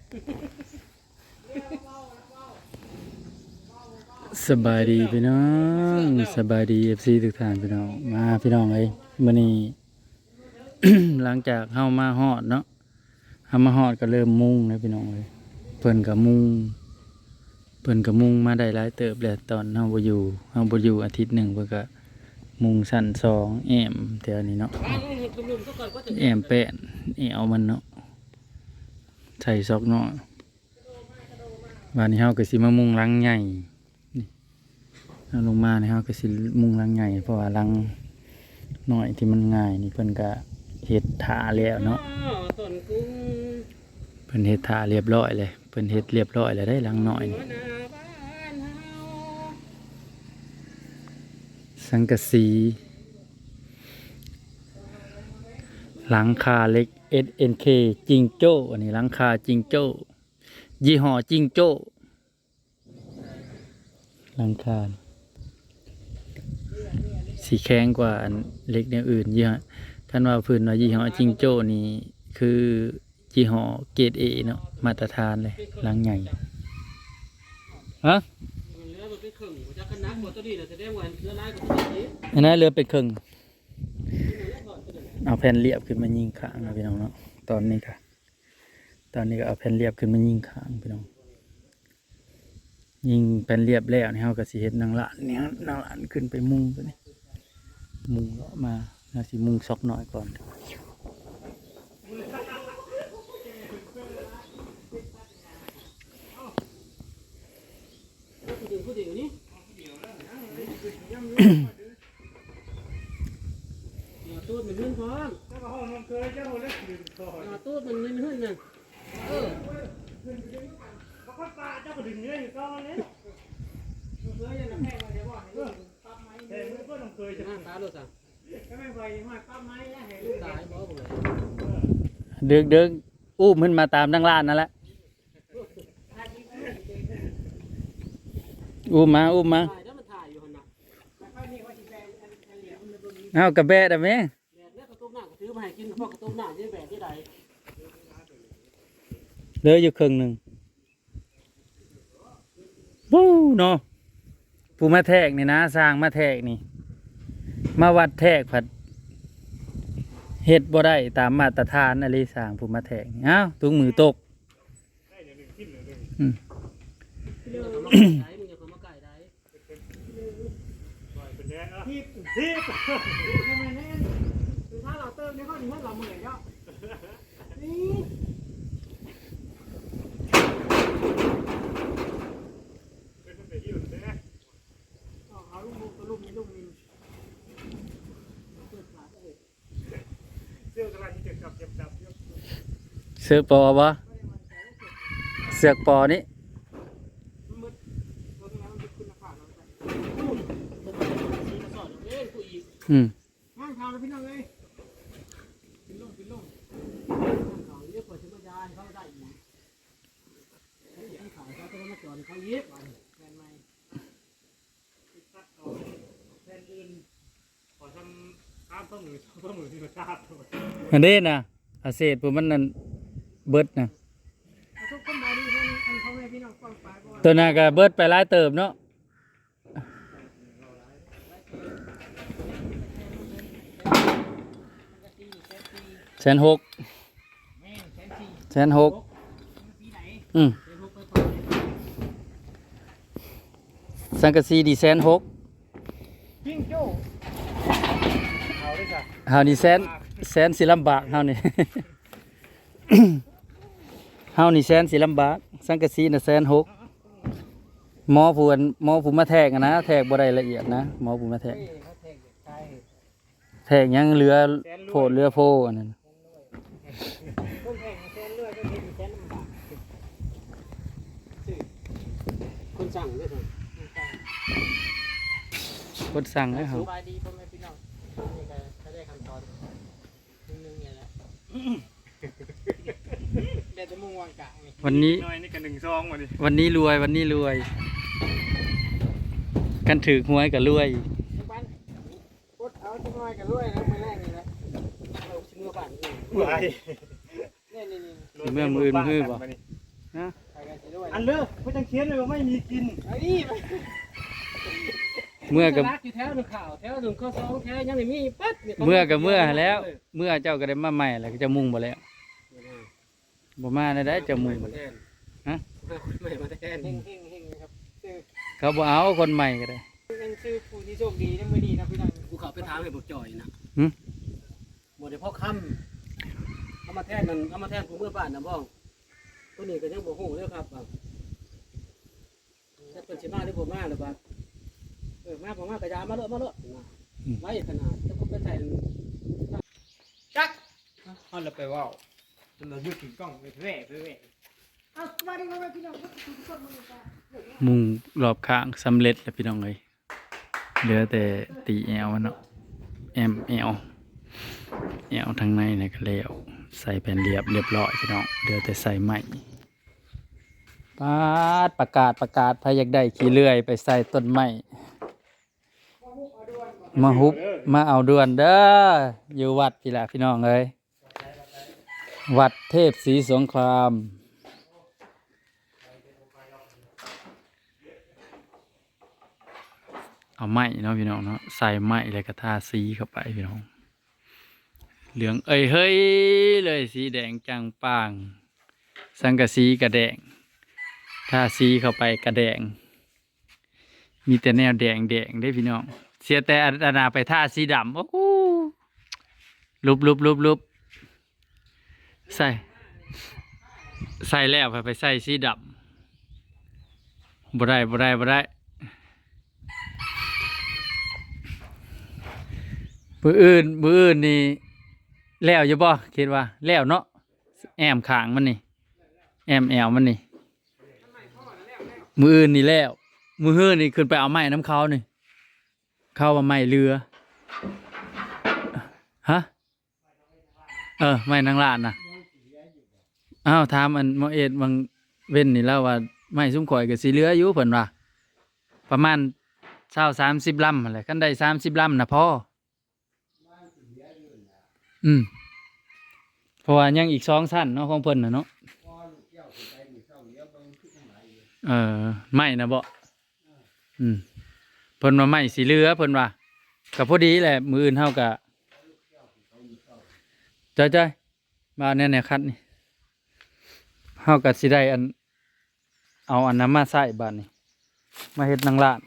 สบายดีพี่น้องสบายดี FC ทุกท่านพี่น้องมาพี่น้องเอ้ยมื้อนี้ หลังจากเฮามาฮอดเนาะเฮามาฮอดก็เริ่มมุ่งนะพี่น้องเอ้ยเพิ่นก็มุ่งมาได้หลายเติบแล้วตอนเฮาบ่อยู่อาทิตย์หนึ่งเพิ่นก็มุ่งสั้น2แอมแถวนี้เนาะแอมแป้นเอามันเนาะใส่ซอกเนาะวันนี้เฮาก็สิมามุ่งหลังใหญ่เอาลงมาเนี่ยเฮาก็สิมุ่งหลังใหญ่เพราะว่าหลังน้อยที่มันง่ายนี่เพิ่นก็เฮ็ดท่าแล้วเนาะเพิ่นเฮ็ดท่าเรียบร้อยเลยเพิ่นเฮ็ดเรียบร้อยแล้วได้หลังน้อยนี่สังกะสีหลังคาเล็ก SNK จิงโจ้อันนี้หลังคาจิงโจ้ยี่ห้อจิงโจ้หลังคาสีแข็งกว่าอันเล็กแนวอื่นยี่ห้อท่านว่าพื้นว่ายี่ห้อจิงโจ้นี่คือยี่ห้อเกรด A เนาะมาตรฐานเลยหลังใหญ่ฮะอันนั้นเรือเป็นครึ่งเอาแผ่นเรียบขึ้นมายิงข้างนะพี่น้องเนาะตอนนี้ก็เอาแผ่นเรียบขึ้นมายิงข้างพี่น้องยิงแผ่นเรียบแล้วนี่เฮาก็สิเฮ็ดนางหลานเนี่ยนางหลานขึ้นไปมุงตัวนี้มุงเลาะมาเราสิมุงซอกหน่อยก่อนตูดมันขึ้นพร้อมตูดมันไม่ขึ้นยังเขาก็ปลาเจ้าก็ดึงเนื้ออยู่ก้อนเลยเนื้อยังแพงเลยเดี๋ยวบอกให้ปั๊บไม้เฮ้ยเพื่อนต้องเคยจะตาดูสั่งก็ไม่ไหวมาปั๊บไม้แล้วเห็นลูกตายบอกเลยดึงอุ้มขึ้นมาตามดังล้านนั่นแหละอุ้มมาเอากระแบะได้ไหมเหลืออยู่ครึ่งหนึ่งวู้เนาะผู้มาแทกนี่นะสร้างมาแทกนี่มาวัดแทกผัดเฮ็ดบ่ได้ตามมาตรฐานอะไรสร้างผู้มาแทกนี่อ้าวถุงมือตกทีบทำไมเนี่ยถ้าเราเติมในข้อนี้เราเหนื่อยเนาะนี่เอาลูกนี้เสื้อกระไรที่จับเสือกปอบ่เสือกปอนี่ห้างทางพี่น้องเลยปิดลงเขาเรียกว่าชิมยานเขาได้อีกขายเขาต้องมาจอดเขาเย็บแฟนใหม่แฟนอื่นขอทำข้ามต้องมือที่มาชาติอันนี้นะอาเศษพวกมันนั่นเบิดนะตัวน่ะก็เบิดไปหลายเติบเนาะ160,000สังกะสีดี160,000จิ้งโจ้เอาได้จ้ะเฮานี่แสนสิลำบากเฮานี่ เฮานี่แสนสิลำบากสังกะสีน่ะ160,000หมอผู้มาแทกนะแทกบ่ได้ละเอียดนะหมอผู้มาแทกแทกยังเหลือโพดเหลือโพอันนั้นคนสั่งด้วยครับคนสั่งเลยครับสบายดีพ่อแม่พี่น้องนี่ก็ถ้าได้คำตอนนึงอย่างละเดี๋ยวจะมุ่งวางกะวันนี้น้อยนี่กัน1 ซองวันนี้รวยกันถือหวยกับรวยกดเอาชิ้นน้อยกับรวยนะมือแรกนี่นะเอาชิ้นมือปั่นนี่เมื่อมือบ่ ฮะ อันเลิกไม่ต้องเขียนเลยว่าไม่มีกินไอ้นี่ เมื่อกับ อยู่แถวหนึ่งข่าวแถวหนึ่งข้อสองแถวยังไม่มีปั๊ด เมื่อกับเมื่อแล้ว เมื่อเจ้าก็ได้มาใหม่แล้วก็จะมุ่งบ่แล้วบ่มาได้เจ้ามุ่งฮะ ไม่มาแทนเฮงครับ เขาบ่เอาคนใหม่ก็ได้ เป็นชื่อผู้ที่โชคดีในมือนี้นะพี่น้องกูเขาไปถามให้บอกจ่อยนะหมดเดี๋ยวพ่อค่ำเอามาแทนมันเอามาแทนผู้เมื่อบ้านนะพ่อตัวนี้ก็ยังบอกโหเลยครับจะเป็นชิมาหรือบ่มาหรือบ่มาผมมากระยามาเลอะไว้ขนาดจะก็ไปใส่จักเอาเราไปว่าวเราหยุดถึงกล้องไปแว่เอามาดิมาพี่น้องมุ่งรอบข้างสำเร็จแล้วพี่น้องเอ้ยเหลือแต่ตีแอวเนาะแอมแอวทางในนี่ก็แล้วใส่แผ่นเรียบร้อยพี่น้องเหลือแต่ใส่ไม้ประกาศใครอยากได้ขี้เลื่อยไปใส่ต้นไม้มาฮุบมาเอาด่วนเด้ออยู่วัดพี่ละพี่น้องเอ้ยวัดเทพศรีสงครามเอาไม้เนาะพี่น้องเนาะใส่ไม้แล้วก็ทาสีเข้าไปพี่น้องเหลืองเฮ้ยเลยสีแดงจังป่างสังกะสีกระแดงทาสีเข้าไปกระแดงมีแต่แนวแดงได้พี่น้องเสียแต่อาณาไปทาสีดำโอ้โหลุบใส่แล้วไปใส่สีดำบ่ได้มืออื่นนี่แล้วอยู่บ่คิดว่าแล้วเนาะแอมขางมันนี่แอมแอวมันนี่มืออื่นนี่แล้วมืออื่นนี่ขึ้นไปเอาไม้น้ำเขานี่เข้ามาไม้เรือฮะไม้นางลาดนะอ้าวถามอันมอเอ็ดบางเว้นนี่แล้วว่าไม้ซุ้มข่อยกับสีเรืออยู่เพิ่นว่าประมาณ30 ลำอะไรกันได้30 ลำนะพ่อเพราะว่ายังอีก2 ชั้นเนาะของเพิ่นน่ะเนาะไม้นะบ่เพิ่นว่าไม้สีเรือเพิ่นว่าก็พอดีแหละมืออื่นเฮาก็จ้อยๆมาแน่ๆคัดนี่เฮาก็สิได้เอาอันนั้นมาใส่บาดนี้มาเฮ็ดนางลาด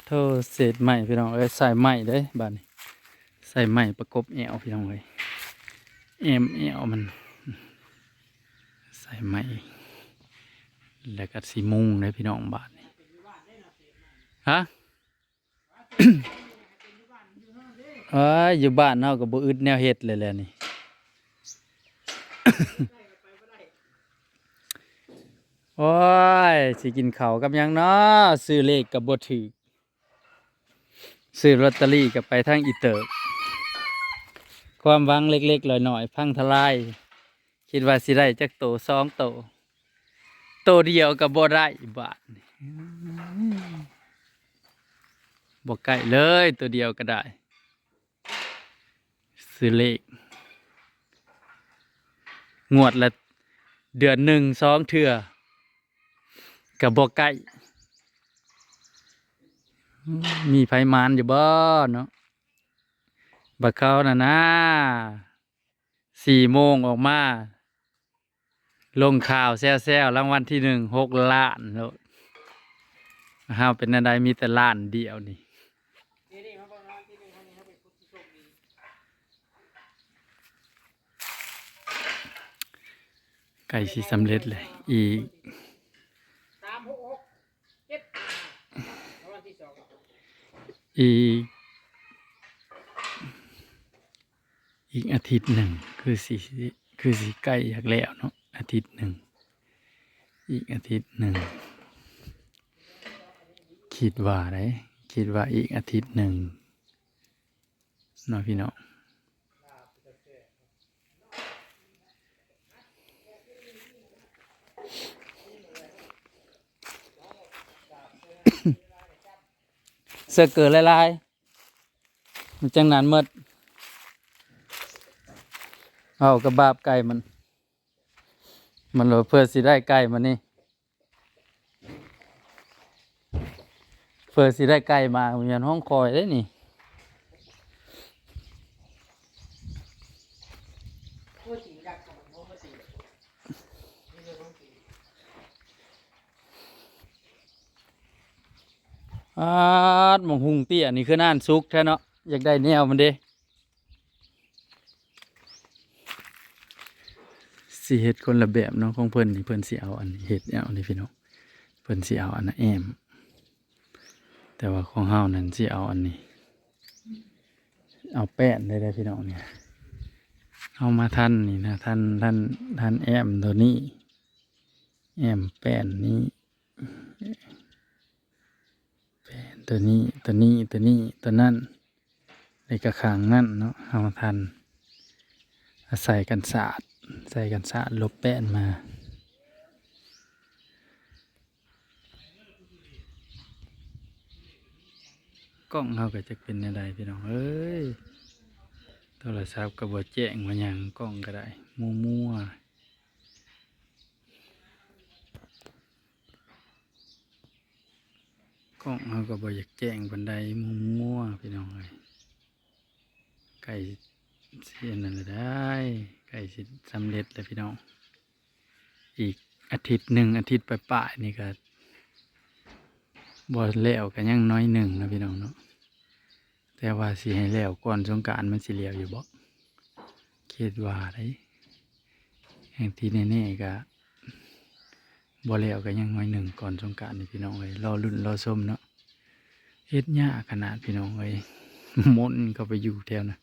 โทเศษไม้พี่น้องเอ้ยใส่ไม้เด้บาดนี้ใส่ไม้ประกบแอวพี่น้องเอ้ยแอวมันใส่ไม้แล้วก็สีมุงเลยพี่น้องบาดนี้ฮะ อยู่บ้านเฮาก็บ่อึดแนวเฮ็ดเลยแหละนี่ โอ้ยสิกินข้าวกับหยังเนาะซื้อเลขก็บ่ถูกซื้อลอตเตอรี่ก็ไปทางอีเติบความหวังเล็กๆน้อยๆพังทลายคิดว่าสิได้จักโต2 โตโตเดียวก็บ่ได้บาทบ่ใกล้เลยตัวเดียวก็ได้ซื้อเลขงวดละเดือน1 2 เทื่อกับบ่ใกล้มีไผมานอยู่บ่เนาะบักเขาน่ะนะ4 โมงออกมาลงข่าวแซวรางวัลที่1 6 ล้านแล้วเฮาเป็นอะไรมีแต่ล้านเดียวนี่ใกล้สิสำเร็จเลยอีกอีกอาทิตย์หนึ่งคือสิใกล้อยากแล้วเนาะอาทิตย์หนึ่งอีกอาทิตย์หนึ่งคิดว่าอีกอาทิตย์หนึ่งเนาะพี่น้องเสื้อเกิดลายๆมันจังนั้นหมด เอากระบาบไก่มันเลยเพื่อสิได้ไก่มานี่เพื่อสิได้ไก่มาเหมือนห้องคอยได้นี่ หมองหุงเตี้ยนี่คือน่านซุกแท้เนาะอยากได้แนวมันเด้สิเฮ็ดคนละแบบเนาะของเพิ่นนี่เพิ่นสิเอาอันนี้เฮ็ดเอานี่พี่น้องเพิ่นสิเอาอันนั้นแอมแต่ว่าของเฮานั่นสิเอาอันนี้เอาแป้นได้พี่น้องเนี่ยเอามาทันนี่นะทันแอมตัวนี้แอมแป้นนี้ตัวนี้ตัวนั้นในกระขางนั่นเนาะเอาทันใส่กันสาดลบแป้นมากล้องเขาก็จะเป็นอะไรพี่น้องเอ้ยโทรศัพท์ก็บ่แจ้งมาอย่างกล้องก็ได้มั่วกล้องเขาก็บ่อยากแจ้งบันไดมั่วพี่น้องเอ้ยไก่เสียนั่นเลยได้ไก่สิสำเร็จเลยพี่น้องอีกอาทิตย์หนึ่งอาทิตย์ปลายๆนี่ก็บ่แล้วกันยังน้อยหนึ่งนะพี่น้องเนาะแต่ว่าสิให้แล้วก่อนสงกรานต์มันสิแล้วอยู่บ่คิดว่าได้แห่งที่แน่ๆก็บ่แล้วกันยังน้อยหนึ่งก่อนสงกรานต์นี่พี่น้องเอ้ยรอรุ่นรอชมเนาะเฮ็ดยากขนาดพี่น้องเอ้ยมนก็ไปอยู่แถวนะ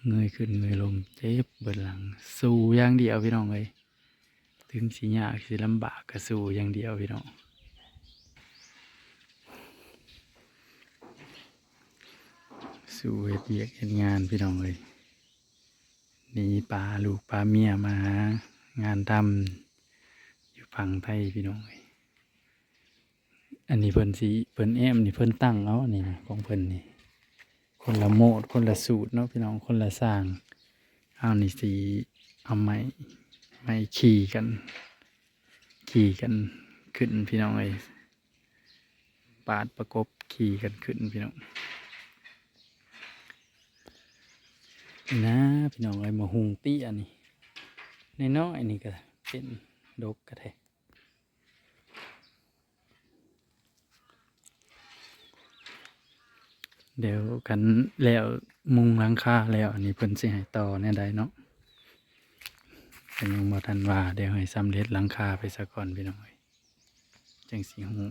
เงยขึ้นเงยลงเจ็บเบิดหลังสู้อย่างเดียวพี่น้องเอ้ยถึงสิยากสิลำบากก็สู้อย่างเดียวพี่น้องสู้เฮ็ดเวียกเฮ็ดงานพี่น้องเอ้ยหนีปลาลูกปลาเมียมาหางานทำอยู่ฝั่งไทยพี่น้องเอ้ยอันนี้เพิ่นแอมนี่เพิ่นตั้งเอาอันนี้นะของเพิ่นนี่คนละโหมดคนละสูตรเนาะพี่น้องคนละสร้างเอานี่สีเอาไม้ขี่กันขึ้นพี่น้องเอ้ยปาดประกบขี่กันขึ้นพี่น้องนะพี่น้องเอ้ยมาหุงเตี้ยนี่ในน้อยนี่ก็เป็นดกกระแทกเดี๋ยวกันแล้วมุงหลังคาแล้วอันนี้เพิ่นสิให้ต่อแน่ใดเนาะเป็นยังบ่ทันว่าเดี๋ยวให้สำเร็จหลังคาไปซะก่อนพี่น้องเอ้ยจังสิฮู้